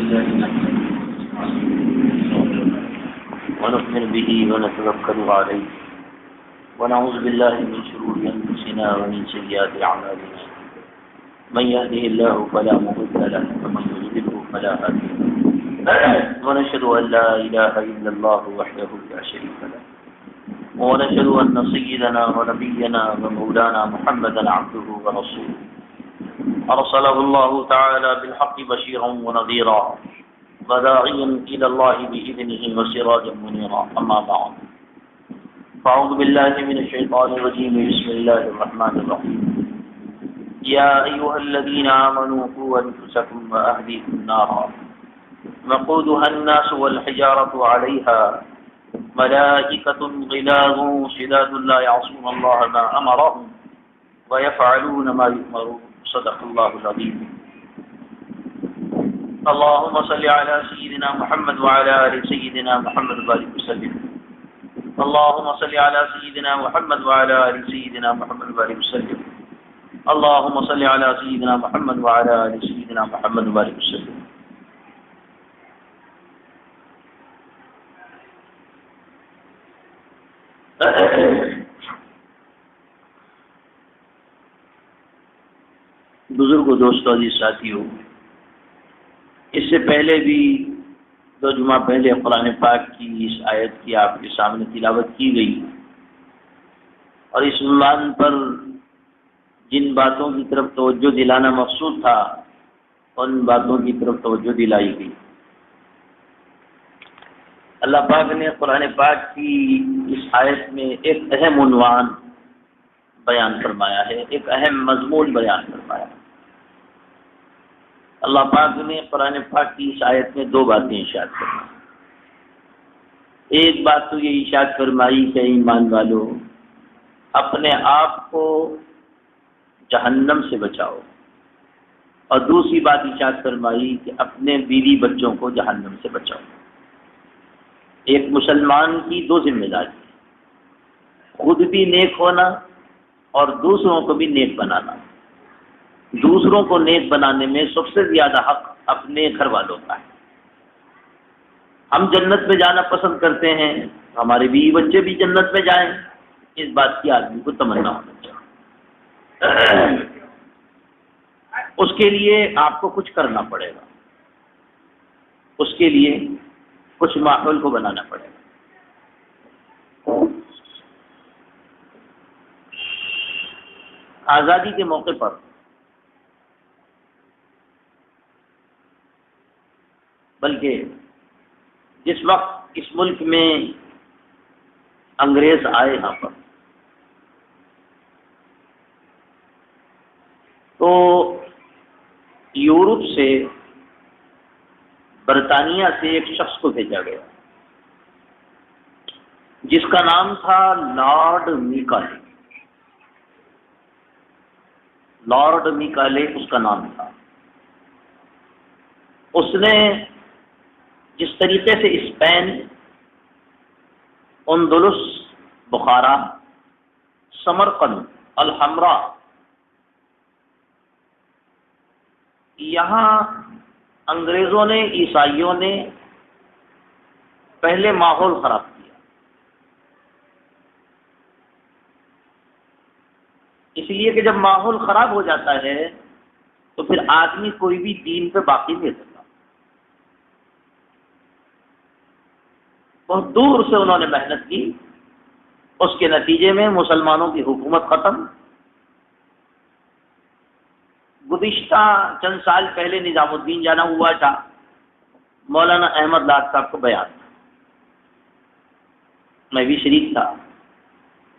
لله ونؤمن به ونتوكل عليه ونعوذ بالله من شرور أنفسنا ومن سيئات أعمالنا من يهده الله فلا مضل له ومن يضلل فلا هادي له ونشهد أن لا إله إلا الله وحده لا شريك له ونشهد أن سيدنا ونبينا ومولانا محمدا عبده ورسوله أرسله الله تعالى بالحق بشيرا ونذيرا وداعيا إلى الله بإذنه وسراجا منيرا أما بعد فأعوذ بالله من الشيطان الرجيم بسم الله الرحمن الرحيم يا أيها الذين آمنوا قوا أنفسكم وأهليكم نارا وقودها الناس والحجارة عليها ملائكة غلاظ شداد لا يعصون الله ما أمرهم ويفعلون ما يؤمرون صدق الله العظيم اللهم صل على سيدنا محمد وعلى آل سيدنا محمد وبارك وسلم اللهم صل على سيدنا محمد وعلى آل سيدنا محمد وبارك وسلم اللهم صل على سيدنا محمد وعلى آل سيدنا محمد وبارك وسلم بزرگوں، دوستوں، عزیز ساتھیوں، اس سے پہلے بھی 2 جمعہ پہلے قرآن پاک کی اس آیت کی آپ کے سامنے تلاوت کی گئی اور اس عنوان پر جن باتوں کی طرف توجہ دلانا مقصود تھا ان باتوں کی طرف توجہ دلائی گئی۔ اللہ پاک نے قرآن پاک کی اس آیت میں ایک اہم عنوان بیان فرمایا ہے، ایک اہم مضمون بیان فرمایا ہے۔ اللہ پاک نے قرآن پاک کی اس آیت میں 2 باتیں ارشاد فرمائی۔ ایک بات تو یہ ارشاد فرمائی کہ ایمان والو اپنے آپ کو جہنم سے بچاؤ، اور دوسری بات ارشاد فرمائی کہ اپنے بیوی بچوں کو جہنم سے بچاؤ۔ ایک مسلمان کی 2 ذمہ داری، خود بھی نیک ہونا اور دوسروں کو بھی نیک بنانا۔ دوسروں کو نیک بنانے میں سب سے زیادہ حق اپنے گھر والوں کا ہے۔ ہم جنت میں جانا پسند کرتے ہیں، ہمارے بیوی بچے بھی جنت میں جائیں، اس بات کی آدمی کو تمنا ہونا چاہیے۔ اس کے لیے آپ کو کچھ کرنا پڑے گا، اس کے لیے کچھ ماحول کو بنانا پڑے گا۔ آزادی کے موقع پر بلکہ جس وقت اس ملک میں انگریز آئے یہاں پر، تو یورپ سے، برطانیہ سے ایک شخص کو بھیجا گیا جس کا نام تھا لارڈ میکالے۔ لارڈ میکالے اس کا نام تھا۔ اس نے جس طریقے سے اسپین، اندلس، بخارا، سمرقند، الحمرا، یہاں انگریزوں نے، عیسائیوں نے پہلے ماحول خراب کیا، اس لیے کہ جب ماحول خراب ہو جاتا ہے تو پھر آدمی کوئی بھی دین پہ باقی نہیں رہتا۔ بہت دور سے انہوں نے محنت کی، اس کے نتیجے میں مسلمانوں کی حکومت ختم۔ گزشتہ چند سال پہلے نظام الدین جانا ہوا تھا، مولانا احمد لاٹ صاحب کو بیان تھا، میں بھی شریک تھا،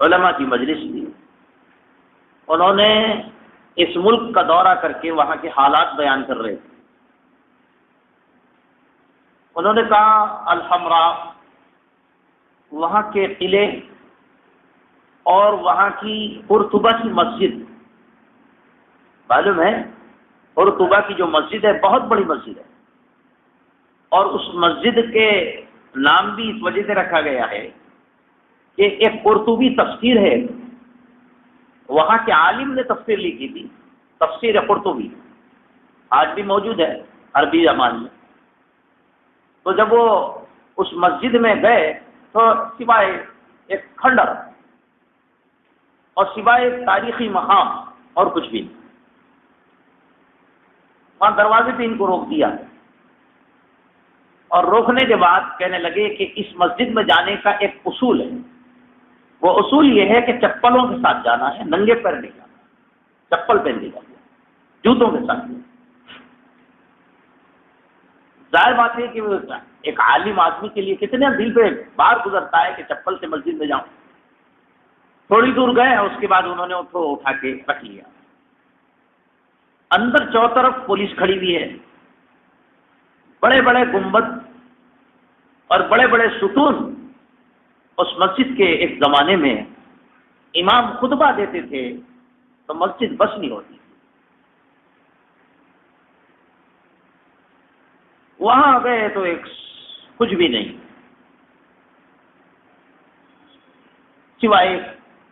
علماء کی مجلس تھی۔ انہوں نے اس ملک کا دورہ کر کے وہاں کے حالات بیان کر رہے تھے۔ انہوں نے کہا الحمرا، وہاں کے قلعے اور وہاں کی قرطبہ کی مسجد، معلوم ہے قرطبہ کی جو مسجد ہے بہت بڑی مسجد ہے، اور اس مسجد کے نام بھی اس وجہ سے رکھا گیا ہے کہ ایک قرطبی تفسیر ہے، وہاں کے عالم نے تفسیر لکھی تھی، تفسیر قرطبی، آج بھی موجود ہے عربی زبان میں۔ تو جب وہ اس مسجد میں گئے تو سوائے ایک کھنڈر اور سوائے تاریخی مقام اور کچھ بھی نہیں. وہاں دروازے پہ ان کو روک دیا اور روکنے کے بعد کہنے لگے کہ اس مسجد میں جانے کا ایک اصول ہے. وہ اصول یہ ہے کہ چپلوں کے ساتھ جانا ہے، ننگے پیر نہیں جانا، چپل پہن کے جانا، جوتوں کے ساتھ. ظاہر بات ہے کہ ایک عالم آدمی کے لیے کتنے دل پہ بار گزرتا ہے کہ چپل سے مسجد میں جاؤں. تھوڑی دور گئے، اس کے بعد انہوں نے اس کو اٹھا کے رکھ لیا. اندر چاروں طرف پولیس کھڑی ہوئی ہے، بڑے بڑے گنبد اور بڑے بڑے ستون. اس مسجد کے ایک زمانے میں امام خطبہ دیتے تھے تو مسجد بس نہیں ہوتی. وہاں گئے تو ایک کچھ بھی نہیں، سوائے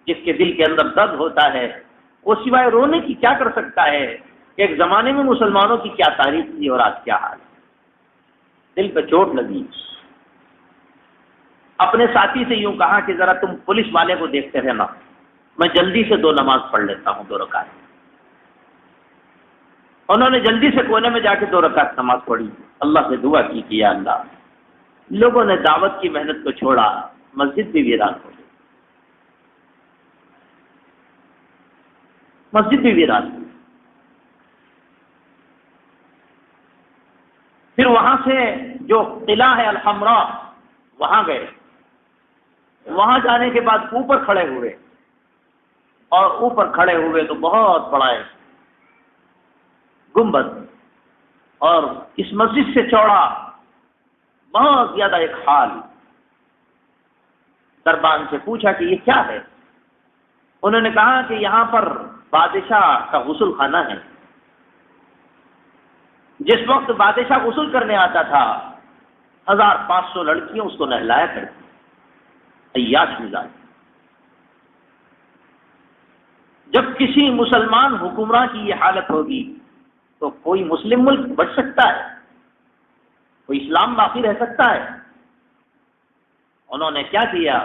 جس کے دل کے اندر درد ہوتا ہے وہ سوائے رونے کی کیا کر سکتا ہے. ایک زمانے میں مسلمانوں کی کیا تاریخ تھی اور آج کیا حال. دل پہ چوٹ لگی. اپنے ساتھی سے یوں کہا کہ ذرا تم پولیس والے کو دیکھتے رہنا، میں جلدی سے 2 نماز پڑھ لیتا ہوں 2 رکعت. انہوں نے جلدی سے کونے میں جا کے 2 رکعت نماز پڑھی. اللہ سے دعا کی کہ یا اللہ، لوگوں نے دعوت کی محنت کو چھوڑا، مسجد بھی ویران ہو گئی، مسجد بھی ویران ہوئی. پھر وہاں سے جو قلعہ ہے الحمراء وہاں گئے. وہاں جانے کے بعد اوپر کھڑے ہوئے، اور اوپر کھڑے ہوئے تو بہت بڑا ہے گنبد، اور اس مسجد سے چوڑا بہت زیادہ ایک ہال. دربان سے پوچھا کہ یہ کیا ہے؟ انہوں نے کہا کہ یہاں پر بادشاہ کا غسل خانہ ہے. جس وقت بادشاہ غسل کرنے آتا تھا 1500 لڑکیاں اس کو نہلایا کرتی، عیاش مزاج. جب کسی مسلمان حکمراں کی یہ حالت ہوگی تو کوئی مسلم ملک بچ سکتا ہے؟ کوئی اسلام باقی رہ سکتا ہے؟ انہوں نے کیا کیا؟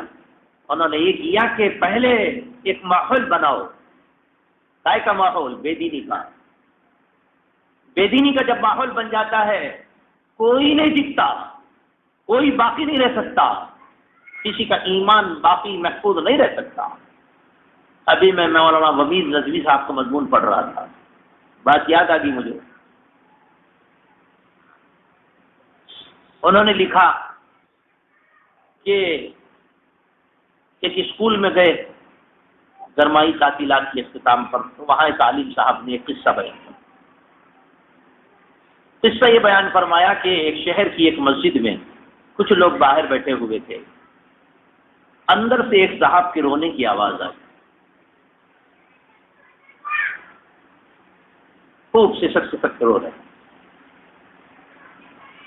انہوں نے یہ کیا کہ پہلے ایک ماحول بناؤ. کائے کا ماحول؟ بے دینی کا. بے دینی کا جب ماحول بن جاتا ہے کوئی نہیں ٹکتا، کوئی باقی نہیں رہ سکتا، کسی کا ایمان باقی محفوظ نہیں رہ سکتا. ابھی میں مولانا وحید رضوی صاحب کا مضمون پڑھ رہا تھا، بات یاد آ گئی مجھے. انہوں نے لکھا کہ ایک اسکول میں گئے گرمائی تعطیلات کے اختتام پر، تو وہاں ایک عالم صاحب نے ایک قصہ بیان کیا. قصہ یہ بیان فرمایا کہ ایک شہر کی ایک مسجد میں کچھ لوگ باہر بیٹھے ہوئے تھے. اندر سے ایک صاحب کے رونے کی آواز آئی، خوب سے سک رو رہے.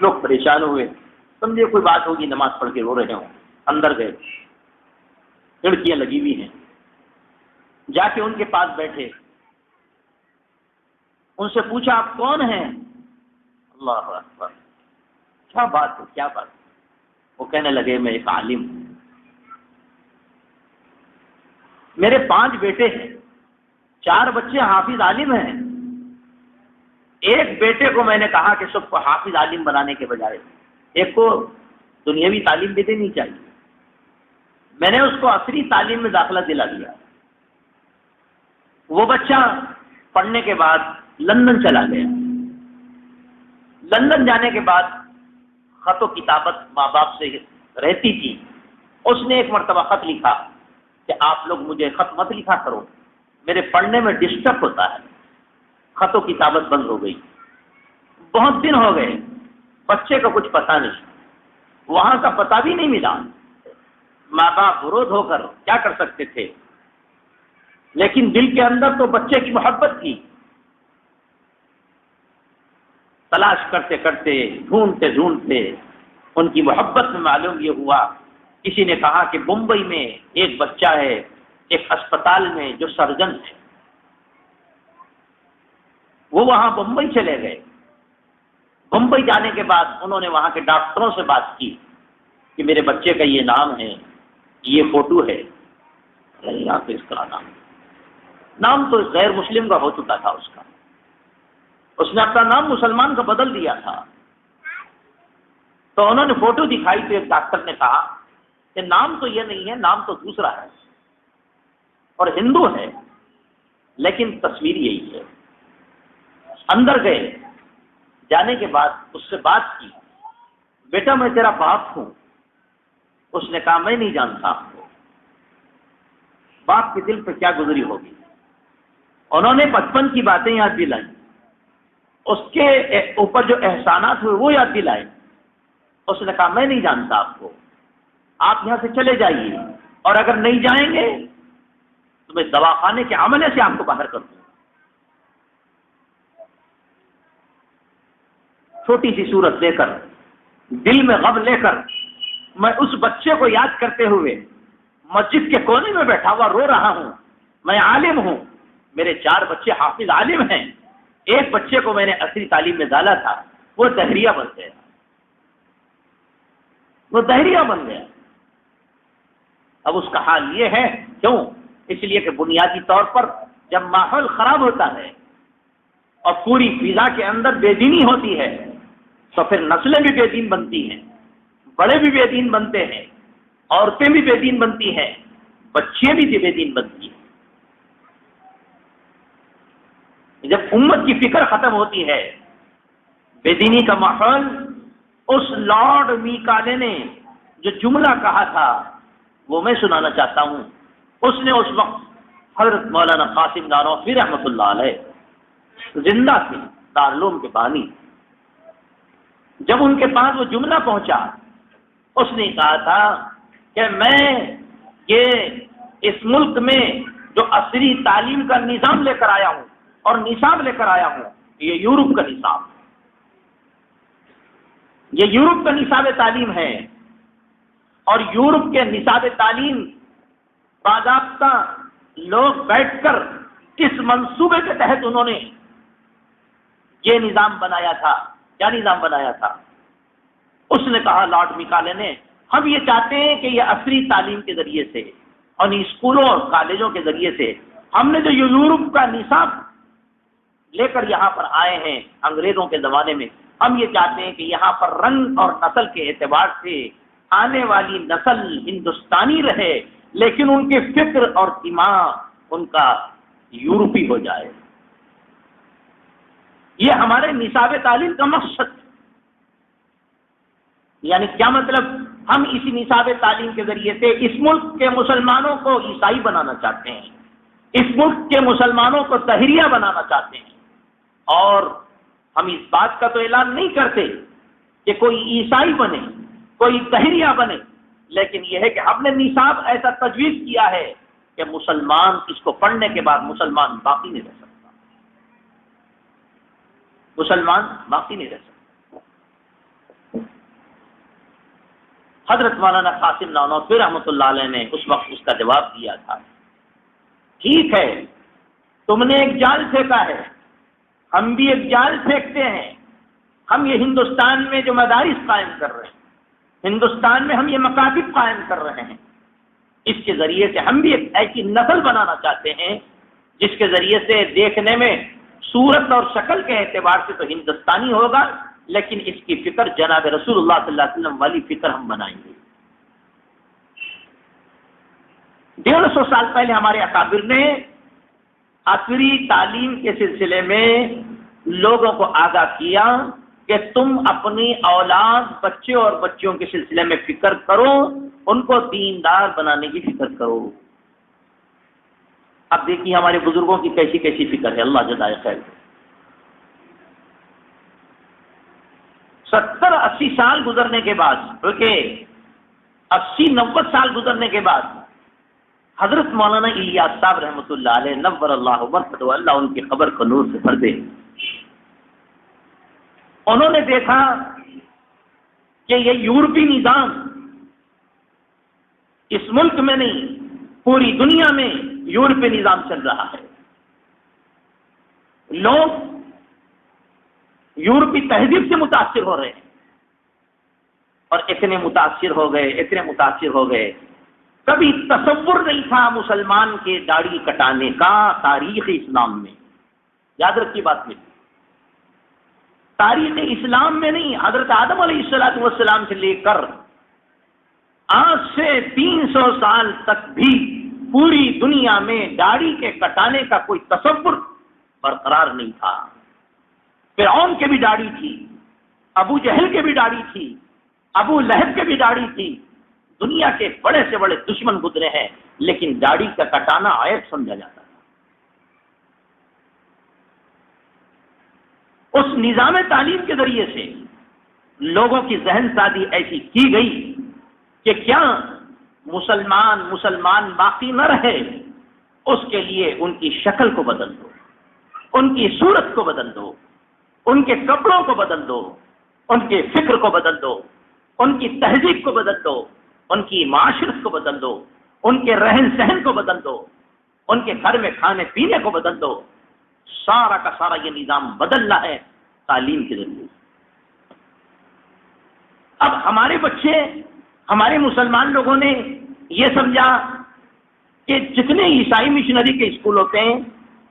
لوگ پریشان ہوئے، سمجھے کوئی بات ہوگی، نماز پڑھ کے رو رہے ہوں. اندر گئے، کھڑکیاں لگی ہوئی ہیں، جا کے ان کے پاس بیٹھے، ان سے پوچھا آپ کون ہیں؟ اللہ اکبر، کیا بات ہے، کیا بات ہے؟ وہ کہنے لگے میں ایک عالم ہوں، میرے 5 بیٹے ہیں، 4 بچے حافظ عالم ہیں. ایک بیٹے کو میں نے کہا کہ سب کو حافظ عالم بنانے کے بجائے ایک کو دنیاوی تعلیم بھی دینی چاہیے. میں نے اس کو عصری تعلیم میں داخلہ دلا دیا. وہ بچہ پڑھنے کے بعد لندن چلا گیا. لندن جانے کے بعد خط و کتابت ماں باپ سے رہتی تھی. اس نے ایک مرتبہ خط لکھا کہ آپ لوگ مجھے خط مت لکھا کرو، میرے پڑھنے میں ڈسٹرب ہوتا ہے. خط و کتابت بند ہو گئی. بہت دن ہو گئے، بچے کا کچھ پتہ نہیں، وہاں کا پتہ بھی نہیں ملا. ماں باپ برود ہو کر کیا کر سکتے تھے، لیکن دل کے اندر تو بچے کی محبت تھی. تلاش کرتے کرتے ڈھونڈتے ڈھونڈتے ان کی محبت میں معلوم یہ ہوا، کسی نے کہا کہ بمبئی میں ایک بچہ ہے ایک اسپتال میں جو سرجن ہے. وہ وہاں بمبئی چلے گئے. بمبئی جانے کے بعد انہوں نے وہاں کے ڈاکٹروں سے بات کی کہ میرے بچے کا یہ نام ہے، یہ فوٹو ہے، یہاں پہ اس کا نام تو غیر مسلم کا ہو چکا تھا، اس نے اپنا نام مسلمان کا بدل دیا تھا۔ تو انہوں نے فوٹو دکھائی تو ایک ڈاکٹر نے کہا کہ نام تو یہ نہیں ہے، نام تو دوسرا ہے اور ہندو ہے، لیکن تصویر یہی ہے۔ اندر گئے، جانے کے بعد اس سے بات کی، بیٹا میں تیرا باپ ہوں۔ اس نے کہا میں نہیں جانتا آپ کو۔ باپ کے دل پہ کیا گزری ہوگی۔ انہوں نے بچپن کی باتیں یاد دلائی، اس کے اوپر جو احسانات ہوئے وہ یاد دلائے۔ اس نے کہا میں نہیں جانتا آپ کو، آپ یہاں سے چلے جائیے، اور اگر نہیں جائیں گے تو میں دواخانے کے عملے سے آپ کو باہر کر دوں۔ چھوٹی سی صورت لے کر، دل میں غم لے کر، میں اس بچے کو یاد کرتے ہوئے مسجد کے کونے میں بیٹھا ہوا رو رہا ہوں۔ میں عالم ہوں، میرے 4 بچے حافظ عالم ہیں، ایک بچے کو میں نے عصری تعلیم میں ڈالا تھا، وہ دہریہ بن گیا، اب اس کا حال یہ ہے، کیوں؟ اس لیے کہ بنیادی طور پر جب ماحول خراب ہوتا ہے اور پوری فضا کے اندر بے دینی ہوتی ہے تو پھر نسلیں بھی بے دین بنتی ہیں، بڑے بھی بے دین بنتے ہیں، عورتیں بھی بے دین بنتی ہیں، بچے بھی بے دین بنتی ہیں۔ جب امت کی فکر ختم ہوتی ہے، بے دینی کا ماحول، اس لارڈ میکالے نے جو جملہ کہا تھا وہ میں سنانا چاہتا ہوں۔ اس نے اس وقت حضرت مولانا قاسم نانوتوی رحمۃ اللہ علیہ زندہ تھے، دارالعلوم کے بانی۔ جب ان کے پاس وہ جملہ پہنچا، اس نے کہا تھا کہ میں یہ اس ملک میں جو عصری تعلیم کا نظام لے کر آیا ہوں اور نصاب لے کر آیا ہوں، یہ یورپ کا نصاب، یہ یورپ کا نصاب تعلیم ہے، اور یورپ کے نصاب تعلیم باضابطہ لوگ بیٹھ کر کس منصوبے کے تحت انہوں نے یہ نظام بنایا تھا؟ کیا نظام بنایا تھا؟ اس نے کہا، لارڈ میکالے نے، ہم یہ چاہتے ہیں کہ یہ عصری تعلیم کے ذریعے سے اور اسکولوں اور کالجوں کے ذریعے سے ہم نے جو یورپ کا نصاب لے کر یہاں پر آئے ہیں انگریزوں کے زمانے میں، ہم یہ چاہتے ہیں کہ یہاں پر رنگ اور نسل کے اعتبار سے آنے والی نسل ہندوستانی رہے، لیکن ان کے فکر اور دماغ ان کا یورپی ہو جائے۔ یہ ہمارے نصاب تعلیم کا مقصد، یعنی کیا مطلب؟ ہم اسی نصاب تعلیم کے ذریعے سے اس ملک کے مسلمانوں کو عیسائی بنانا چاہتے ہیں، اس ملک کے مسلمانوں کو طاہریہ بنانا چاہتے ہیں، اور ہم اس بات کا تو اعلان نہیں کرتے کہ کوئی عیسائی بنے، کوئی طاہریہ بنے، لیکن یہ ہے کہ ہم نے نصاب ایسا تجویز کیا ہے کہ مسلمان اس کو پڑھنے کے بعد مسلمان باقی نہیں رہ سکتا، مسلمان باقی نہیں رہ سکتا۔ حضرت مولانا قاسم نانوتوی رحمۃ اللہ علیہ نے اس وقت اس کا جواب دیا تھا، ٹھیک ہے، تم نے ایک جال پھینکا ہے، ہم بھی ایک جال پھینکتے ہیں۔ ہم یہ ہندوستان میں جو مدارس قائم کر رہے ہیں، ہندوستان میں ہم یہ مکاتب قائم کر رہے ہیں، اس کے ذریعے سے ہم بھی ایک ایسی نسل بنانا چاہتے ہیں جس کے ذریعے سے دیکھنے میں صورت اور شکل کے اعتبار سے تو ہندوستانی ہوگا، لیکن اس کی فکر جناب رسول اللہ صلی اللہ علیہ وسلم والی فکر ہم بنائیں گے۔ 150 سال پہلے ہمارے اکابر نے عصری تعلیم کے سلسلے میں لوگوں کو آگاہ کیا کہ تم اپنی اولاد، بچے اور بچیوں کے سلسلے میں فکر کرو، ان کو دیندار بنانے کی فکر کرو۔ اب دیکھیے ہمارے بزرگوں کی کیسی کیسی فکر ہے، اللہ جزائے خیر۔ 70-80 سال گزرنے کے بعد، بلکہ 80-90 سال گزرنے کے بعد، حضرت مولانا الیاس صاحب رحمۃ اللہ علیہ نور اللہ مرقدہ، اللہ ان کی قبر کو نور سے بھر دے، انہوں نے دیکھا کہ یہ یورپی نظام اس ملک میں نہیں، پوری دنیا میں یورپی نظام چل رہا ہے۔ لوگ یورپی تہذیب سے متاثر ہو رہے ہیں، اور اتنے متاثر ہو گئے کبھی تصور نہیں تھا مسلمان کے داڑھی کٹانے کا تاریخ اسلام میں. یاد رکھیے بات میں، تاریخ اسلام میں نہیں. حضرت آدم علیہ السلام سے لے کر آج سے 300 سال تک بھی پوری دنیا میں داڑھی کے کٹانے کا کوئی تصور برقرار نہیں تھا. فرعون کے بھی داڑھی تھی، ابو جہل کے بھی داڑھی تھی، ابو لہب کے بھی داڑھی تھی. دنیا کے بڑے سے بڑے دشمن گزرے ہیں، لیکن داڑھی کا کٹانا عیب سمجھا جاتا تھا. اس نظام تعلیم کے ذریعے سے لوگوں کی ذہن سازی ایسی کی گئی کہ کیا مسلمان باقی نہ رہے، اس کے لیے ان کی شکل کو بدل دو، ان کی صورت کو بدل دو، ان کے کپڑوں کو بدل دو، ان کے فکر کو بدل دو، ان کی تہذیب کو بدل دو، ان کی معاشرت کو بدل دو، ان کے رہن سہن کو بدل دو، ان کے گھر میں کھانے پینے کو بدل دو. سارا کا سارا یہ نظام بدلنا ہے تعلیم کے ذریعے. اب ہمارے بچے، ہمارے مسلمان لوگوں نے یہ سمجھا کہ جتنے عیسائی مشنری کے اسکول ہوتے ہیں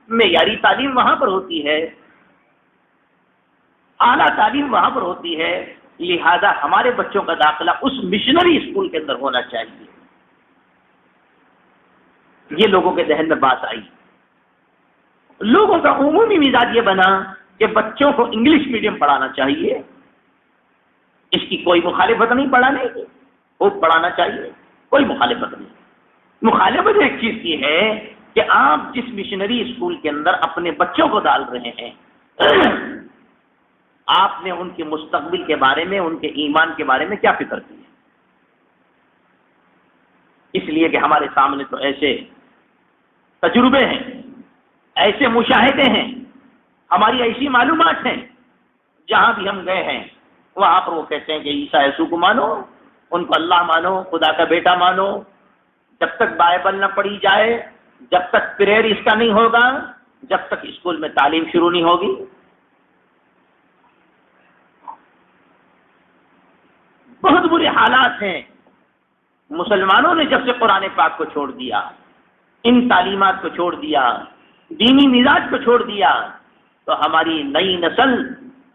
معیاری تعلیم وہاں پر ہوتی ہے، اعلیٰ تعلیم وہاں پر ہوتی ہے، لہذا ہمارے بچوں کا داخلہ اس مشنری اسکول کے اندر ہونا چاہیے. یہ لوگوں کے ذہن میں بات آئی. لوگوں کا عمومی مزاج یہ بنا کہ بچوں کو انگلش میڈیم پڑھانا چاہیے، اس کی کوئی مخالفت نہیں پڑھانے کی، خوب پڑھانا چاہیے، کوئی مخالفت نہیں. مخالفت ایک چیز کی ہے کہ آپ جس مشنری اسکول کے اندر اپنے بچوں کو ڈال رہے ہیں، آپ نے ان کے مستقبل کے بارے میں، ان کے ایمان کے بارے میں کیا فکر کی ہے؟ اس لیے کہ ہمارے سامنے تو ایسے تجربے ہیں، ایسے مشاہدے ہیں، ہماری ایسی معلومات ہیں، جہاں بھی ہم گئے ہیں وہاں پر وہ کہتے ہیں کہ عیسیٰ یسوع کو مانو، ان کو اللہ مانو، خدا کا بیٹا مانو. جب تک بائبل نہ پڑھی جائے، جب تک پریئر اس کا نہیں ہوگا، جب تک اسکول میں تعلیم شروع نہیں ہوگی. بہت برے حالات ہیں. مسلمانوں نے جب سے قرآن پاک کو چھوڑ دیا، ان تعلیمات کو چھوڑ دیا، دینی مزاج کو چھوڑ دیا، تو ہماری نئی نسل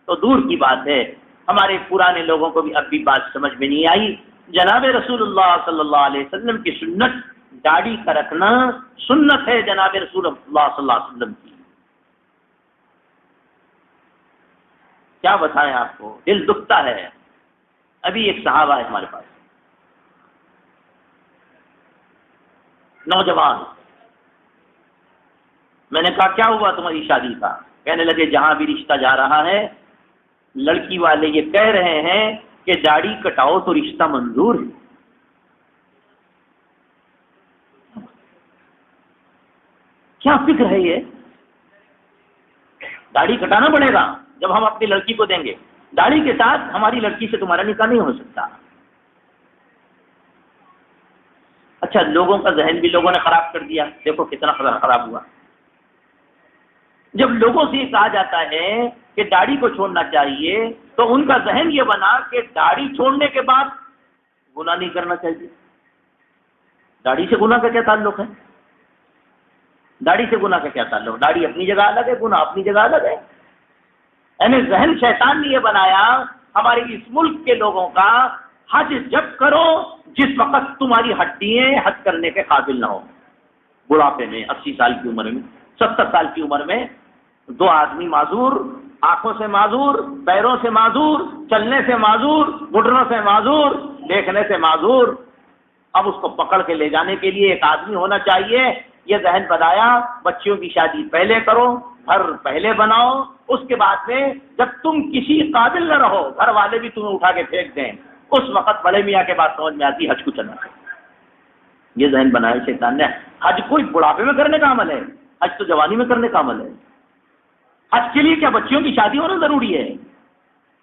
تو دور کی بات ہے، ہمارے پرانے لوگوں کو بھی اب بھی بات سمجھ میں نہیں آئی. جناب رسول اللہ صلی اللہ علیہ وسلم کی سنت داڑھی کا رکھنا سنت ہے جناب رسول اللہ صلی اللہ علیہ وسلم کی. کیا بتائیں آپ کو، دل دکھتا ہے. ابھی ایک صحابہ ہے ہمارے پاس، نوجوان. میں نے کہا کیا ہوا تمہاری شادی کا؟ کہنے لگے جہاں بھی رشتہ جا رہا ہے لڑکی والے یہ کہہ رہے ہیں کہ داڑھی کٹاؤ تو رشتہ منظور ہے. کیا فکر ہے یہ؟ داڑھی کٹانا پڑے گا جب ہم اپنی لڑکی کو دیں گے. داڑھی کے ساتھ ہماری لڑکی سے تمہارا نکاح نہیں ہو سکتا. اچھا، لوگوں کا ذہن بھی لوگوں نے خراب کر دیا. دیکھو کتنا خراب ہوا. جب لوگوں سے یہ کہا جاتا ہے کہ داڑھی کو چھوڑنا چاہیے تو ان کا ذہن یہ بنا کہ داڑھی چھوڑنے کے بعد گناہ نہیں کرنا چاہیے. داڑھی سے گناہ کا کیا تعلق ہے؟ داڑھی سے گناہ کا کیا تعلق؟ داڑھی اپنی جگہ الگ ہے، گناہ اپنی جگہ الگ ہے. یعنی ذہن شیطان نے یہ بنایا ہمارے اس ملک کے لوگوں کا، حج جب کرو جس وقت تمہاری ہڈیاں حج کرنے کے قابل نہ ہو. بڑھاپے میں 80 سال کی عمر میں، 70 سال کی عمر میں 2 آدمی معذور، آنکھوں سے معذور، پیروں سے معذور، چلنے سے معذور، گھٹنوں سے معذور، دیکھنے سے معذور. اب اس کو پکڑ کے لے جانے کے لیے ایک آدمی ہونا چاہیے. یہ ذہن بنایا بچیوں کی شادی پہلے کرو، گھر پہلے بناؤ، اس کے بعد میں جب تم کسی قابل نہ رہو گھر والے بھی تمہیں اٹھا کے پھینک دیں، اس وقت بڑے میاں کے بعد سمجھ میں آتی حج کو چلنا. یہ ذہن بنایا شیطان نے. حج کوئی بڑھاپے میں کرنے کا عمل ہے، حج تو جوانی میں کرنے کا عمل ہے. حج کے لیے کیا بچیوں کی شادی ہونا ضروری ہے؟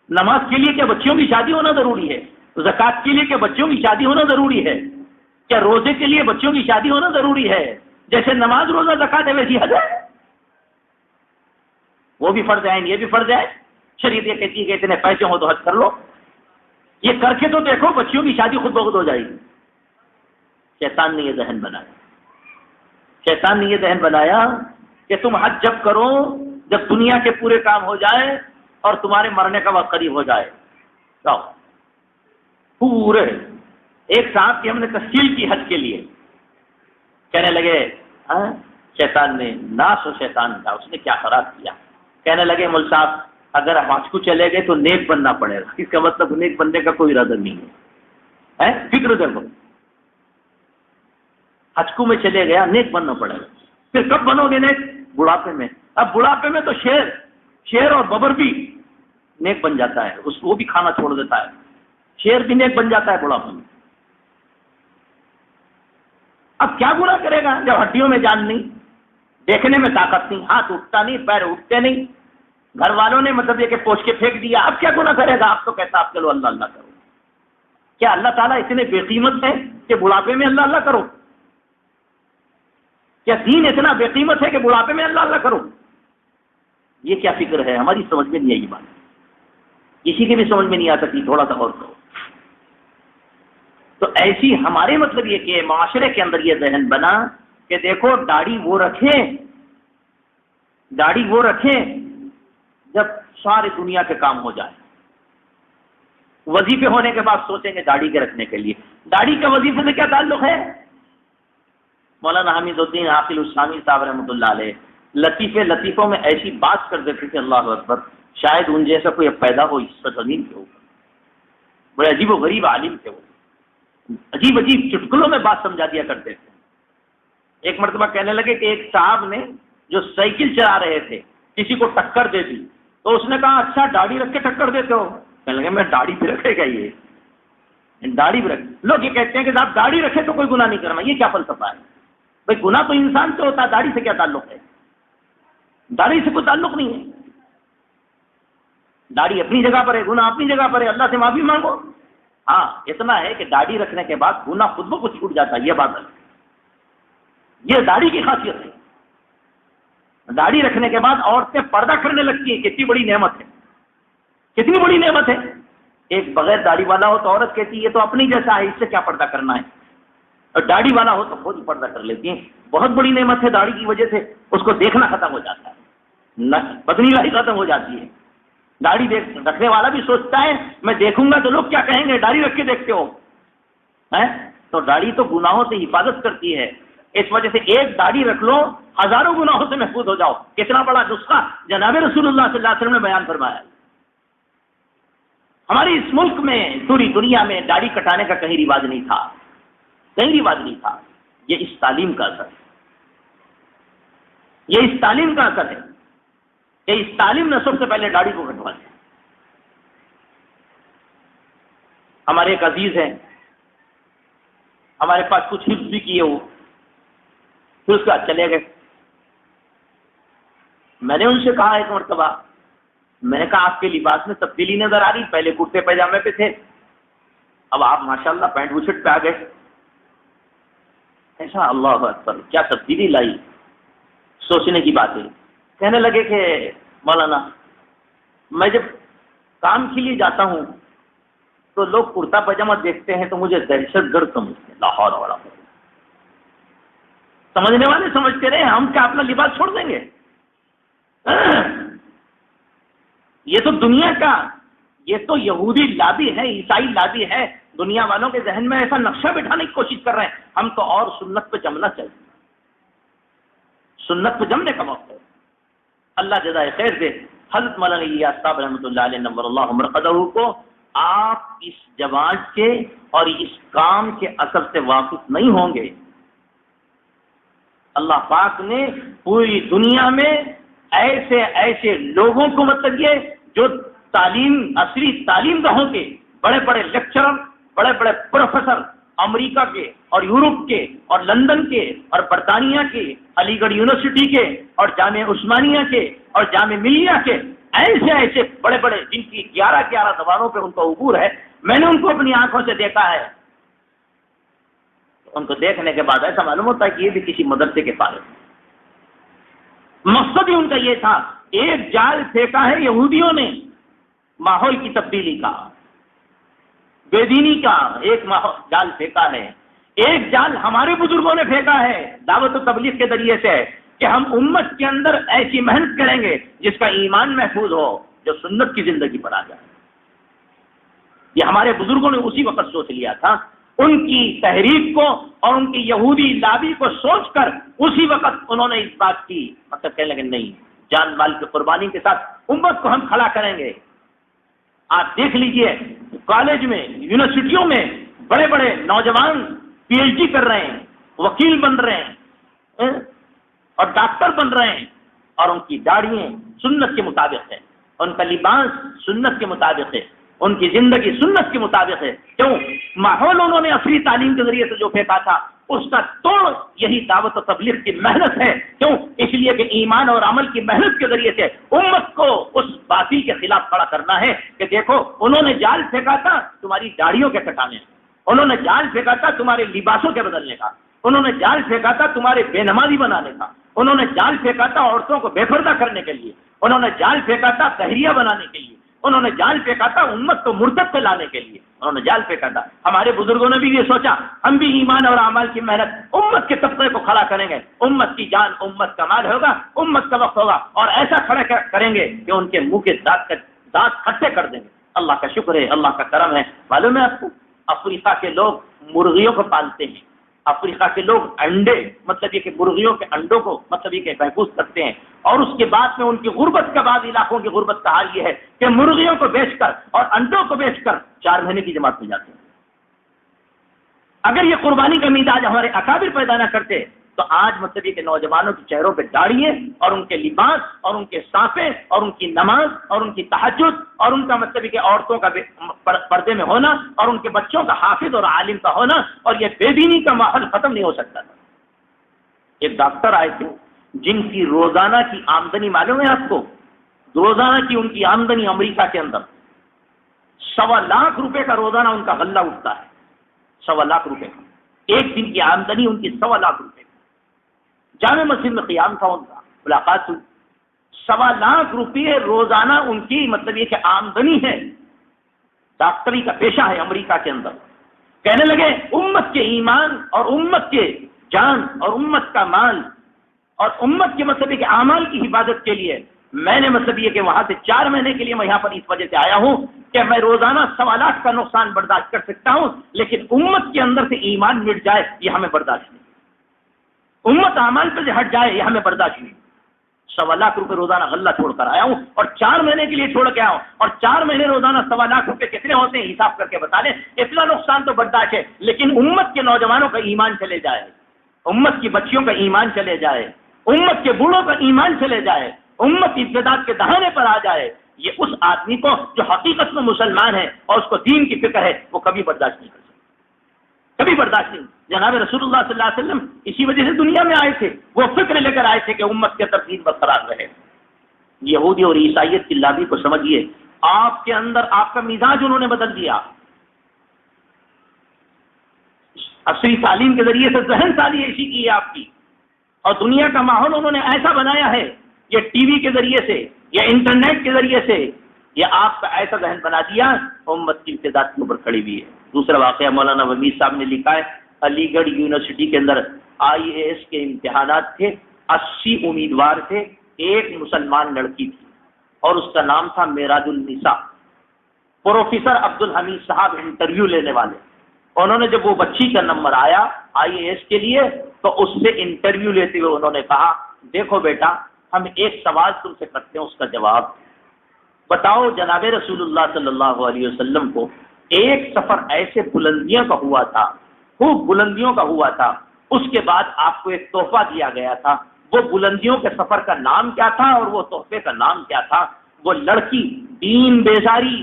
نماز کے لیے کیا بچیوں کی شادی ہونا ضروری ہے؟ زکوٰۃ کے لیے کیا بچیوں کی شادی ہونا ضروری ہے؟ کیا روزے کے لیے بچیوں کی شادی ہونا ضروری ہے؟ جیسے نماز روزہ زکوٰۃ ہے ویسی حج ہے. وہ بھی فرض ہے، یہ بھی فرض ہے. شریعت یہ کہتی ہے کہ اتنے پیسے ہو تو حج کر لو. یہ کر کے تو دیکھو بچیوں کی شادی خود بخود ہو جائے گی. شیطان نے یہ ذہن بنایا. شیطان نے یہ ذہن بنایا کہ تم حج جب کرو جب دنیا کے پورے کام ہو جائے اور تمہارے مرنے کا وقت قریب ہو جائے. پورے ایک صاحب کی ہم نے تشکیل کی حج کے لیے. کہنے لگے شیطان نے ناس و شیطان تھا، اس نے کیا خراب کیا. کہنے لگے مول صاحب اگر ہم حج کو چلے گئے تو نیک بننا پڑے گا. اس کا مطلب نیک بننے کا کوئی ارادہ نہیں ہے. فکر دیکھو، حج کو میں چلے گیا نیک بننا پڑے گا. پھر کب بنو گے نیک؟ بڑھاپے میں. اب بڑھاپے میں تو شیر اور ببر بھی نیک بن جاتا ہے، اس کو بھی کھانا چھوڑ دیتا ہے. شیر بھی نیک بن جاتا ہے بڑھاپے میں. اب کیا گناہ کرے گا جب ہڈیوں میں جان نہیں، دیکھنے میں طاقت نہیں، ہاتھ اٹھتا نہیں، پیر اٹھتے نہیں، گھر والوں نے مطلب یہ کہ پوچھ کے پھینک دیا. اب کیا گناہ کرے گا؟ آپ تو کہتا آپ چلو اللہ اللہ کرو. کیا اللہ تعالیٰ اتنے بے قیمت ہے کہ بڑھاپے میں اللہ اللہ کرو؟ کیا دین اتنا بے قیمت ہے کہ بڑھاپے میں اللہ اللہ کرو؟ یہ کیا فکر ہے؟ ہماری سمجھ میں نہیں آئی بات. کسی کی بھی سمجھ میں نہیں آ سکتی. تھوڑا سا اور کرو. تو ایسی ہمارے مطلب یہ کہ معاشرے کے اندر یہ ذہن بنا کہ دیکھو داڑھی وہ رکھیں جب ساری دنیا کے کام ہو جائے. وظیفے ہونے کے بعد سوچیں گے داڑھی کے رکھنے کے لیے. داڑھی کا وظیفے سے کیا تعلق ہے؟ مولانا حمید الدین عاقل الشامی صاحب رحمۃ اللہ علیہ لطیفوں میں ایسی بات کر دیتے تھے اللہ اکبر، شاید ان جیسا کوئی اب پیدا ہو اس زمین کے اوپر. بڑے عجیب و غریب عالم تھے وہ. عجیب چٹکلوں میں بات سمجھا دیا کرتے تھے. ایک مرتبہ کہنے لگے کہ ایک صاحب نے جو سائیکل چلا رہے تھے کسی کو ٹکر دے دی تو اس نے کہا اچھا داڑھی رکھ کے ٹکر دیتے ہو؟ کہنے لگے میں داڑھی بھی رکھے گا یہ داڑھی بھی رکھ. لوگ یہ کہتے ہیں کہ صاحب داڑھی رکھے تو کوئی گناہ نہیں کرنا. یہ کیا فلسفہ ہے بھائی؟ گناہ تو انسان سے ہوتا ہے، داڑھی سے کیا تعلق ہے؟ داڑھی سے کوئی تعلق نہیں ہے. داڑھی اپنی جگہ پر ہے، گناہ اپنی جگہ پر ہے. اللہ سے معافی مانگو. ہاں اتنا ہے کہ داڑھی رکھنے کے بعد گناہ خود بخود چھوٹ جاتا ہے. یہ بات ہے، یہ داڑھی کی خاصیت ہے. داڑھی رکھنے کے بعد عورتیں پردہ کرنے لگتی ہیں. کتنی بڑی نعمت ہے، کتنی بڑی نعمت ہے. ایک بغیر داڑھی والا ہو تو عورت کہتی ہے یہ تو اپنی جیسا ہے، اس سے کیا پردہ کرنا ہے. اور داڑھی والا ہو تو خود پردہ کر لیتی ہیں. بہت بڑی نعمت ہے. داڑھی کی وجہ سے اس کو دیکھنا ختم ہو جاتا ہے، بدنیگاہی ختم ہو جاتی ہے. داڑھی رکھنے والا بھی سوچتا ہے میں دیکھوں گا تو لوگ کیا کہیں گے، داڑھی رکھ کے دیکھتے ہو. تو داڑھی تو گناہوں سے حفاظت کرتی ہے. اس وجہ سے ایک داڑھی رکھ لو، ہزاروں گناہوں سے محفوظ ہو جاؤ. کتنا بڑا نسخہ جناب رسول اللہ صلی اللہ علیہ وسلم نے بیان فرمایا. ہمارے اس ملک میں پوری دنیا میں داڑھی کٹانے کا کہیں رواج نہیں تھا، کہیں رواج نہیں تھا. یہ اس تعلیم کا اثر ہے، یہ اس تعلیم کا اثر ہے کہ اس تعلیم نے سب سے پہلے داڑھی کو کٹوا دیا. ہمارے ایک عزیز ہیں، ہمارے پاس کچھ حفظ بھی کیے وہ، پھر اس کے بعد چلے گئے. میں نے ان سے کہا ایک مرتبہ، میں نے کہا آپ کے لباس میں تبدیلی نظر آ رہی، پہلے کرتے پاجامے پہ تھے، اب آپ ماشاءاللہ پینٹ بوشرٹ پہ آ گئے. ایسا اللہ اکبر، کیا تبدیلی لائی، سوچنے کی بات ہے. کہنے لگے کہ مولانا میں جب کام کے لیے جاتا ہوں تو لوگ کرتا پاجامہ دیکھتے ہیں تو مجھے دہشت گرد سمجھتے ہیں. لاہور والا سمجھنے والے سمجھتے رہے، ہم کیا اپنا لباس چھوڑ دیں گے؟ یہ تو دنیا کا، یہ تو یہودی لابی ہے، عیسائی لابی ہے. دنیا والوں کے ذہن میں ایسا نقشہ بٹھانے کی کوشش کر رہے ہیں. ہم تو اور سنت پہ جمنا چاہیے، سنت پہ جمنے کا وقت ہے. اللہ جزائے خیر دے. حضرت مولانا الیاس صاحب رحمۃ اللہ علیہ نور اللہ مرقدہ کو آپ اس جماعت کے اور اس کام کے اثر سے واقف نہیں ہوں گے. اللہ پاک نے پوری دنیا میں ایسے ایسے لوگوں کو مطلب یہ جو تعلیم، عصری تعلیم گاہوں کے بڑے بڑے لیکچرر، بڑے بڑے پروفیسر امریکہ کے اور یورپ کے اور لندن کے اور برطانیہ کے، علی گڑھ یونیورسٹی کے اور جامعہ عثمانیہ کے اور جامعہ ملیہ کے، ایسے ایسے بڑے بڑے جن کی 11 زبانوں پہ ان کا عبور ہے. میں نے ان کو اپنی آنکھوں سے دیکھا ہے. ان کو دیکھنے کے بعد ایسا معلوم ہوتا ہے کہ یہ بھی کسی مدرسے کے فارغ ہیں. مقصد ہی ان کا یہ تھا. ایک جال پھینکا ہے یہودیوں نے ماحول کی تبدیلی کا، بے دینی کا ایک جال پھینکا ہے. ایک جال ہمارے بزرگوں نے پھینکا ہے دعوت و تبلیغ کے ذریعے سے کہ ہم امت کے اندر ایسی محنت کریں گے جس کا ایمان محفوظ ہو، جو سنت کی زندگی پر آ جائے. یہ ہمارے بزرگوں نے اسی وقت سوچ لیا تھا. ان کی تحریک کو اور ان کی یہودی لابی کو سوچ کر اسی وقت انہوں نے اس بات کی مطلب کہنے لگے نہیں، جان مال کی قربانی کے ساتھ امت کو ہم کھڑا کریں گے. آپ دیکھ لیجئے کالج میں، یونیورسٹیوں میں بڑے بڑے نوجوان پی ایچ ڈی کر رہے ہیں، وکیل بن رہے ہیں اور ڈاکٹر بن رہے ہیں، اور ان کی داڑھیاں سنت کے مطابق ہے، ان کا لباس سنت کے مطابق ہے، ان کی زندگی سنت کے مطابق ہے. کیوں؟ ماحول انہوں نے عصری تعلیم کے ذریعے سے جو پھینکا تھا اس کا توڑ یہی دعوت و تبلیغ کی محنت ہے. کیوں؟ اس لیے کہ ایمان اور عمل کی محنت کے ذریعے سے امت کو اس باطل کے خلاف کھڑا کرنا ہے کہ دیکھو انہوں نے جال پھینکا تھا تمہاری داڑھیوں کے کٹانے، انہوں نے جال پھینکا تھا تمہارے لباسوں کے بدلنے کا، انہوں نے جال پھینکا تھا تمہارے بے نمازی بنانے کا، انہوں نے جال پھینکا تھا عورتوں کو بے پردہ کرنے کے لیے، انہوں نے جال پھینکا تھا تحریہ بنانے کے لیے، انہوں نے جال پھینکا تھا امت کو مرتد پہ لانے کے لیے، انہوں نے جال پھینکا تھا. ہمارے بزرگوں نے بھی یہ سوچا ہم بھی ایمان اور اعمال کی محنت امت کے طبقے کو کھڑا کریں گے، امت کی جان امت کا مال ہوگا، امت کا وقت ہوگا، اور ایسا کھڑا کریں گے کہ ان کے منہ کے دانت کھٹے کر دیں گے. اللہ کا شکر ہے، اللہ کا کرم ہے. معلوم ہے آپ کو افریقہ کے لوگ مرغیوں کو پالتے ہیں، افریقہ کے لوگ انڈے مطلب یہ کہ مرغیوں کے انڈوں کو مطلب یہ کہ محفوظ کرتے ہیں، اور اس کے بعد میں ان کی غربت کا، بعض علاقوں کی غربت کا حال یہ ہے کہ مرغیوں کو بیچ کر اور انڈوں کو بیچ کر 4 مہینے کی جماعت میں جاتے ہیں. اگر یہ قربانی کا مزاج ہمارے اکابر پیدا نہ کرتے تو آج مطلب یہ کہ نوجوانوں کے چہروں پہ داڑھیاں اور ان کے لباس اور ان کے سانپے اور ان کی نماز اور ان کی تہجد اور ان کا مطلب یہ کہ عورتوں کا پردے میں ہونا اور ان کے بچوں کا حافظ اور عالم کا ہونا اور یہ بے دینی کا ماحول ختم نہیں ہو سکتا تھا. ایک ڈاکٹر آئے تھے جن کی روزانہ کی آمدنی معلوم ہے آپ کو، روزانہ کی ان کی آمدنی امریکہ کے اندر 1.25 لاکھ روپے کا روزانہ ان کا غلہ اٹھتا ہے. 1.25 لاکھ روپے کا ایک دن کی آمدنی ان کی 1.25 لاکھ روپے. جامع مسجد میں قیام تھا، ان کا ملاقات ہوئی. 1.25 لاکھ روپے روزانہ ان کی مطلب یہ کہ آمدنی ہے. ڈاکٹری کا پیشہ ہے امریکہ کے اندر. کہنے لگے امت کے ایمان اور امت کے جان اور امت کا مال اور امت کے مطلب یہ کہ اعمال کی حفاظت کے لیے میں نے مطلب یہ کہ وہاں سے 4 مہینے کے لیے میں یہاں پر اس وجہ سے آیا ہوں کہ میں روزانہ 1.25 لاکھ کا نقصان برداشت کر سکتا ہوں، لیکن امت کے اندر سے ایمان مٹ جائے یہ ہمیں برداشت نہیں، امت اعمال پہ سے ہٹ جائے یہ ہمیں برداشت نہیں. 1.25 لاکھ روپے روزانہ غلہ چھوڑ کر آیا ہوں اور 4 مہینے کے لیے چھوڑ کے آیا ہوں، اور 4 مہینے روزانہ 1.25 لاکھ روپے کتنے ہوتے ہیں حساب کر کے بتا لیں. اتنا نقصان تو برداشت ہے، لیکن امت کے نوجوانوں کا ایمان چلے جائے، امت کی بچیوں کا ایمان چلے جائے، امت کے بوڑھوں کا ایمان چلے جائے، امت ابتداء کے دہانے پر آ جائے، یہ اس آدمی کو جو حقیقت میں مسلمان ہے اور اس کو دین کی فکر ہے وہ کبھی برداشت نہیں کر سکتا، کبھی برداشت نہیں. جناب رسول اللہ صلی اللہ علیہ وسلم اسی وجہ سے دنیا میں آئے تھے، وہ فکر لے کر آئے تھے کہ امت کے ترتیب برقرار رہے. یہودی اور عیسائیت کی لابی کو سمجھیے، آپ کے اندر آپ کا مزاج انہوں نے بدل دیا. عصری تعلیم کے ذریعے سے ذہن سازی ایسی کی ہے آپ کی، اور دنیا کا ماحول انہوں نے ایسا بنایا ہے، یہ ٹی وی کے ذریعے سے یا انٹرنیٹ کے ذریعے سے یہ آپ کا ایسا ذہن بنا دیا امت کی امتداد کے اوپر کھڑی ہوئی ہے. دوسرا واقعہ مولانا ومیر صاحب نے لکھا ہے، علی گڑھ یونیورسٹی کے اندر IAS کے امتحانات تھے، 80 امیدوار تھے، ایک مسلمان لڑکی تھی اور اس کا نام تھا معراج النساء. پروفیسر عبد الحمید صاحب انٹرویو لینے والے، انہوں نے جب وہ بچی کا نمبر آیا IAS کے لیے تو اس سے انٹرویو لیتے ہوئے انہوں نے کہا دیکھو بیٹا ہم ایک سوال تم سے کرتے ہیں، اس کا جواب بتاؤ. جناب رسول اللہ صلی اللہ علیہ وسلم کو ایک سفر ایسے بلندیوں کا ہوا تھا، خوب بلندیوں کا ہوا تھا، اس کے بعد آپ کو ایک تحفہ دیا گیا تھا، وہ بلندیوں کے سفر کا نام کیا تھا اور وہ تحفے کا نام کیا تھا؟ وہ لڑکی دین بیزاری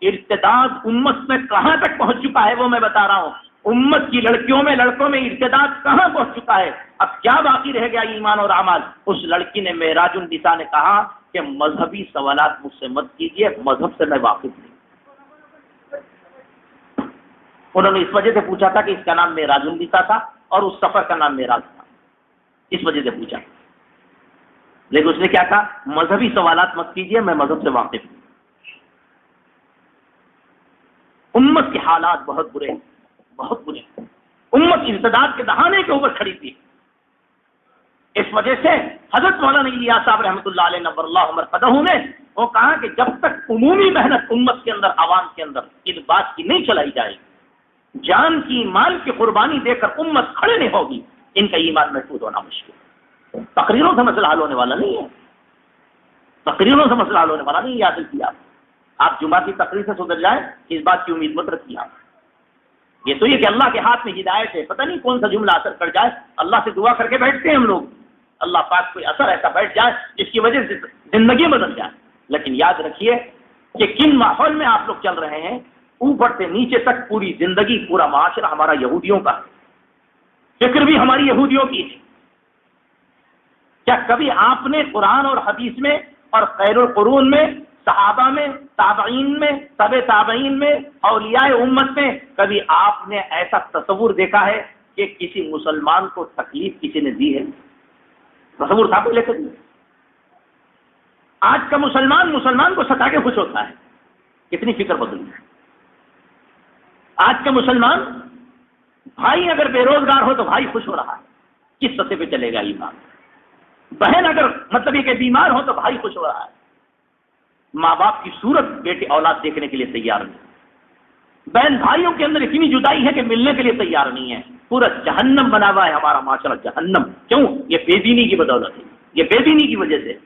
ارتداد امت میں کہاں تک پہنچ چکا ہے وہ میں بتا رہا ہوں. امت کی لڑکیوں میں لڑکوں میں ارتداد کہاں پہنچ چکا ہے، اب کیا باقی رہ گیا ایمان اور اعمال. اس لڑکی نے معراج النساء نے کہا کہ مذہبی سوالات مجھ سے مت کیجیے، مذہب سے میں واقف نہیں. انہوں نے اس وجہ سے پوچھا تھا کہ اس کا نام معراج النساء تھا اور اس سفر کا نام معراج تھا، اس وجہ سے پوچھا. لیکن اس نے کیا کہا، مذہبی سوالات مت کیجیے، میں مذہب سے واقف ہوں. امت کے حالات بہت برے ہیں، بہت برے ہیں۔ امت ارتداد کے دہانے کے اوپر کھڑی تھی۔ اس وجہ سے حضرت مولانا الیاس صاحب رحمۃ اللہ علیہ نور اللہ مرقدہ نے وہ کہا کہ جب تک عمومی محنت امت کے اندر، عوام کے اندر اس بات کی نہیں چلائی جائے گی، جان کی مال کی قربانی دے کر امت کھڑے نہیں ہوگی، ان کا ایمان محفوظ ہونا مشکل ہے۔ تقریروں سے مسئلہ حل ہونے والا نہیں ہے، تقریروں سے مسئلہ حل ہونے والا نہیں۔ یاد رکھیے، آپ جمعہ کی تقریر سے سدھر جائیں اس بات کی امید مت رکھیے آپ۔ یہ تو یہ کہ اللہ کے ہاتھ میں ہدایت ہے، پتہ نہیں کون سا جملہ اثر کر جائے، اللہ سے دعا کر کے بیٹھتے ہیں ہم لوگ، اللہ پاک کوئی اثر ایسا بیٹھ جائے جس کی وجہ سے زندگی بدل جائے۔ لیکن یاد رکھیے کہ کن ماحول میں آپ لوگ چل رہے ہیں، اوپر سے نیچے تک پوری زندگی، پورا معاشرہ ہمارا یہودیوں کا ہے، فکر بھی ہماری یہودیوں کی ہے۔ کیا کبھی آپ نے قرآن اور حدیث میں اور خیر القرون میں، صحابہ میں، تابعین میں، تبع تابعین میں، اولیاء امت میں کبھی آپ نے ایسا تصور دیکھا ہے کہ کسی مسلمان کو تکلیف کسی نے دی ہے؟ تصور تھا پہلے کبھی؟ آج کا مسلمان کو ستا کے خوش ہوتا ہے، کتنی فکر بدلی ہے۔ آج کا مسلمان بھائی اگر بے روزگار ہو تو بھائی خوش ہو رہا ہے، کس سطح پہ چلے گا ایمان؟ بہن اگر مطلب یہ کہ بیمار ہو تو بھائی خوش ہو رہا ہے۔ ماں باپ کی صورت بیٹے اولاد دیکھنے کے لیے تیار نہیں، بہن بھائیوں کے اندر اتنی جدائی ہے کہ ملنے کے لیے تیار نہیں ہے۔ پورا جہنم بنا ہوا ہے ہمارا معاشرہ، جہنم۔ کیوں؟ یہ بے دینی کی بدولت ہے، یہ بے دینی کی وجہ سے۔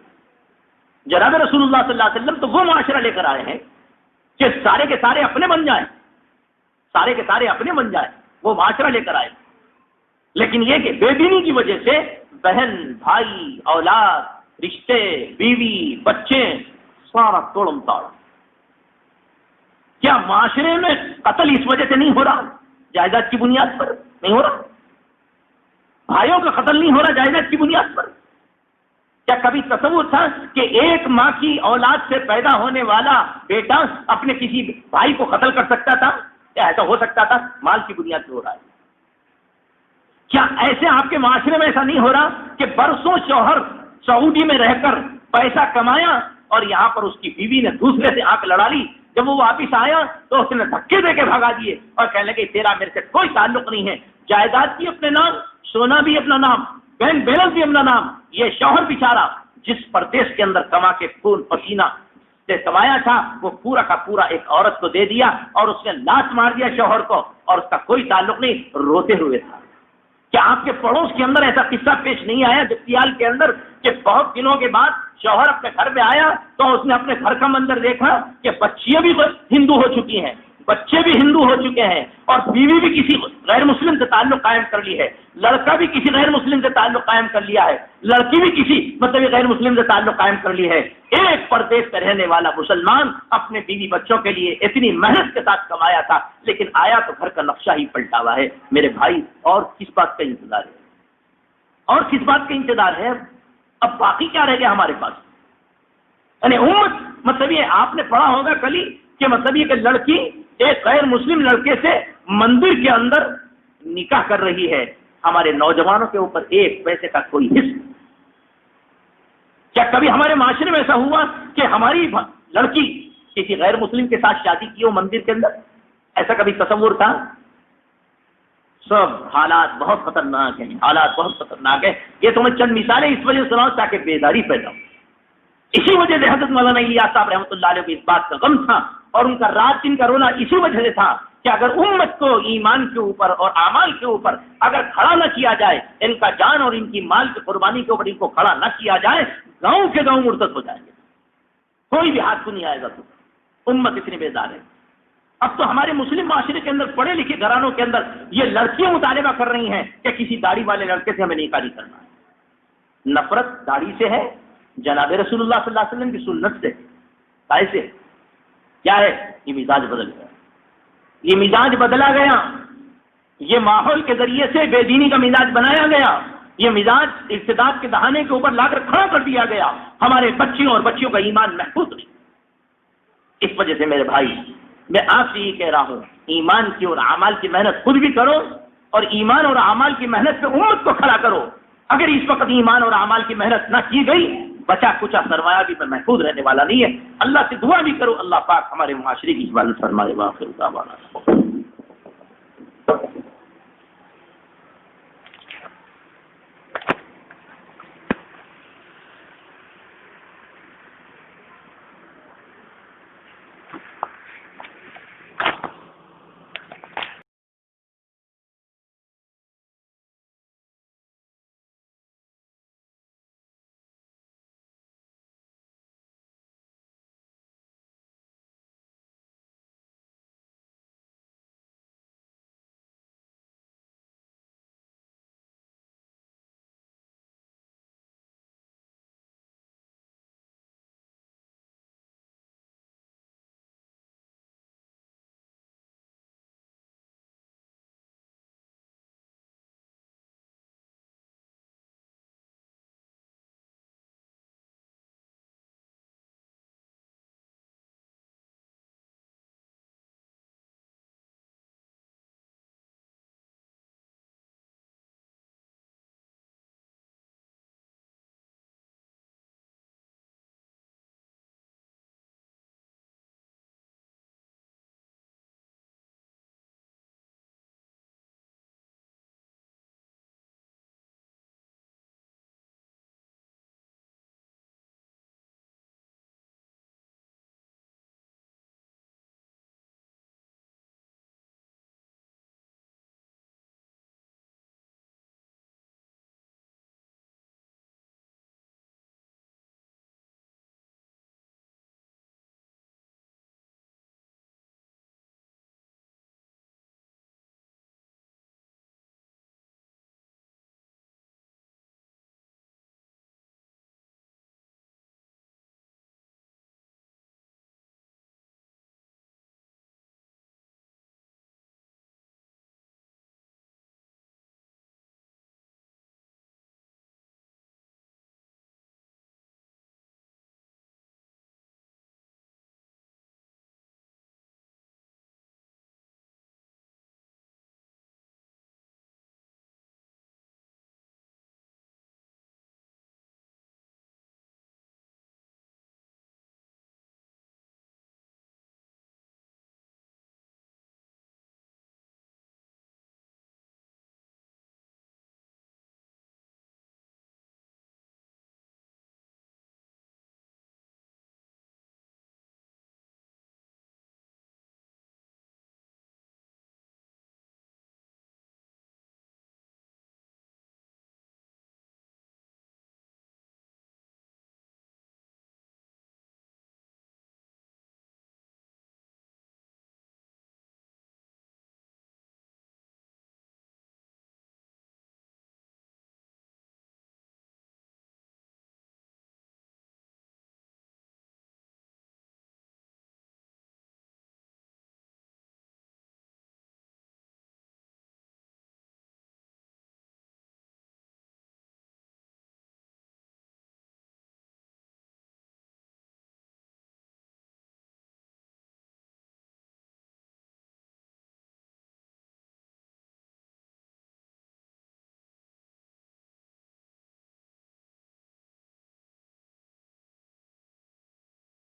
جناب رسول اللہ صلی اللہ علیہ وسلم تو وہ معاشرہ لے کر آئے ہیں کہ سارے کے سارے اپنے بن جائیں، سارے کے سارے اپنے بن جائیں، وہ معاشرہ لے کر آئے۔ لیکن یہ کہ بے دینی کی وجہ سے بہن بھائی، اولاد، رشتے، بیوی، بچے، سارا توڑم تاڑ۔ کیا معاشرے میں قتل اس وجہ سے نہیں ہو رہا؟ جائیداد کی بنیاد پر نہیں ہو رہا؟ بھائیوں کا قتل نہیں ہو رہا جائیداد کی بنیاد پر؟ کیا کبھی تصور تھا کہ ایک ماں کی اولاد سے پیدا ہونے والا بیٹا اپنے کسی بھائی کو قتل کر سکتا تھا؟ کیا ایسا ہو سکتا تھا؟ مال کی بنیاد پر ہو رہا ہے۔ کیا ایسے آپ کے معاشرے میں ایسا نہیں ہو رہا کہ برسوں شوہر سعودی میں رہ کر پیسہ کمایا اور یہاں پر اس کی بیوی نے دوسرے سے آنکھ لڑا لی، جب وہ واپس آیا تو اس نے دھکے دے کے بھگا دیے اور کہنے لگے تیرا میرے سے کوئی تعلق نہیں ہے، جائیداد بھی اپنے نام، سونا بھی اپنا نام، بہن بیلنس بھی اپنا نام۔ یہ شوہر بیچارہ جس پردیش کے اندر کما کے خون پسینہ سے کمایا تھا وہ پورا کا پورا ایک عورت کو دے دیا اور اس نے لات مار دیا شوہر کو، اور اس کا کوئی تعلق نہیں، روتے ہوئے تھا۔ کیا آپ کے پڑوس کے اندر ایسا قصہ پیش نہیں آیا جگتیال کے اندر کہ بہت دنوں کے بعد شوہر اپنے گھر میں آیا تو اس نے اپنے گھر کا منظر دیکھا کہ بچیاں بھی ہندو ہو چکی ہیں، بچے بھی ہندو ہو چکے ہیں، اور بیوی بھی کسی غیر مسلم سے تعلق قائم کر لی ہے، لڑکا بھی کسی غیر مسلم سے تعلق قائم کر لیا ہے، لڑکی بھی کسی مطلب غیر مسلم سے تعلق قائم کر لی ہے۔ ایک پردیش میں رہنے والا مسلمان اپنے بیوی بچوں کے لیے اتنی محنت کے ساتھ کمایا تھا، لیکن آیا تو گھر کا نقشہ ہی پلٹا ہوا ہے۔ میرے بھائی، اور کس بات کا انتظار ہے؟ اور کس بات کا انتظار ہے؟ اب باقی کیا رہ گیا ہمارے پاس؟ یعنی امت مطلب یہ آپ نے پڑھا ہوگا کلی کہ مطلب یہ کہ لڑکی ایک غیر مسلم لڑکے سے مندر کے اندر نکاح کر رہی ہے، ہمارے نوجوانوں کے اوپر ایک پیسے کا کوئی حصہ۔ کیا کبھی ہمارے معاشرے میں ایسا ہوا کہ ہماری لڑکی کسی غیر مسلم کے ساتھ شادی کی ہو مندر کے اندر؟ ایسا کبھی تصور تھا؟ سب حالات بہت خطرناک ہیں، حالات بہت خطرناک ہیں۔ یہ تو میں چند مثالیں اس وجہ سے سناؤں تاکہ بیداری پیدا ہو۔ اسی وجہ سے حضرت مولانا الیاس صاحب رحمۃ اللہ علیہ کو اس بات کا غم تھا اور ان کا رات دن کا رونا اسی وجہ سے تھا کہ اگر امت کو ایمان کے اوپر اور اعمال کے اوپر اگر کھڑا نہ کیا جائے، ان کا جان اور ان کی مال کی قربانی کے اوپر ان کو کھڑا نہ کیا جائے، گاؤں کے گاؤں مرتد ہو جائیں گے، کوئی بھی ہاتھ کو نہیں آئے گا۔ تو امت اتنی بیدار ہے۔ اب تو ہمارے مسلم معاشرے کے اندر پڑھے لکھے گھرانوں کے اندر یہ لڑکیاں مطالبہ کر رہی ہیں کہ کسی داڑھی والے لڑکے سے ہمیں نکاح نہیں کرنا ہے۔ نفرت داڑھی سے ہے، جناب رسول اللہ صلی اللہ علیہ وسلم کی سنت سے، کیسے؟ کیا ہے؟ یہ مزاج بدل گیا، یہ مزاج بدلا گیا، یہ ماحول کے ذریعے سے بے دینی کا مزاج بنایا گیا، یہ مزاج ارتداد کے دہانے کے اوپر لا کر کھڑا کر دیا گیا۔ ہمارے بچیوں اور بچیوں کا ایمان محفوظ نہیں۔ اس وجہ سے میرے بھائی، میں آپ سے یہ کہہ رہا ہوں، ایمان کی اور اعمال کی محنت خود بھی کرو اور ایمان اور اعمال کی محنت پہ امت کو کھڑا کرو۔ اگر اس وقت ایمان اور اعمال کی محنت نہ کی گئی، بچا کچا سرمایہ بھی محفوظ رہنے والا نہیں ہے. اللہ سے دعا بھی کرو اللہ پاک ہمارے معاشرے کی حفاظت فرمائے. واخر دعوانا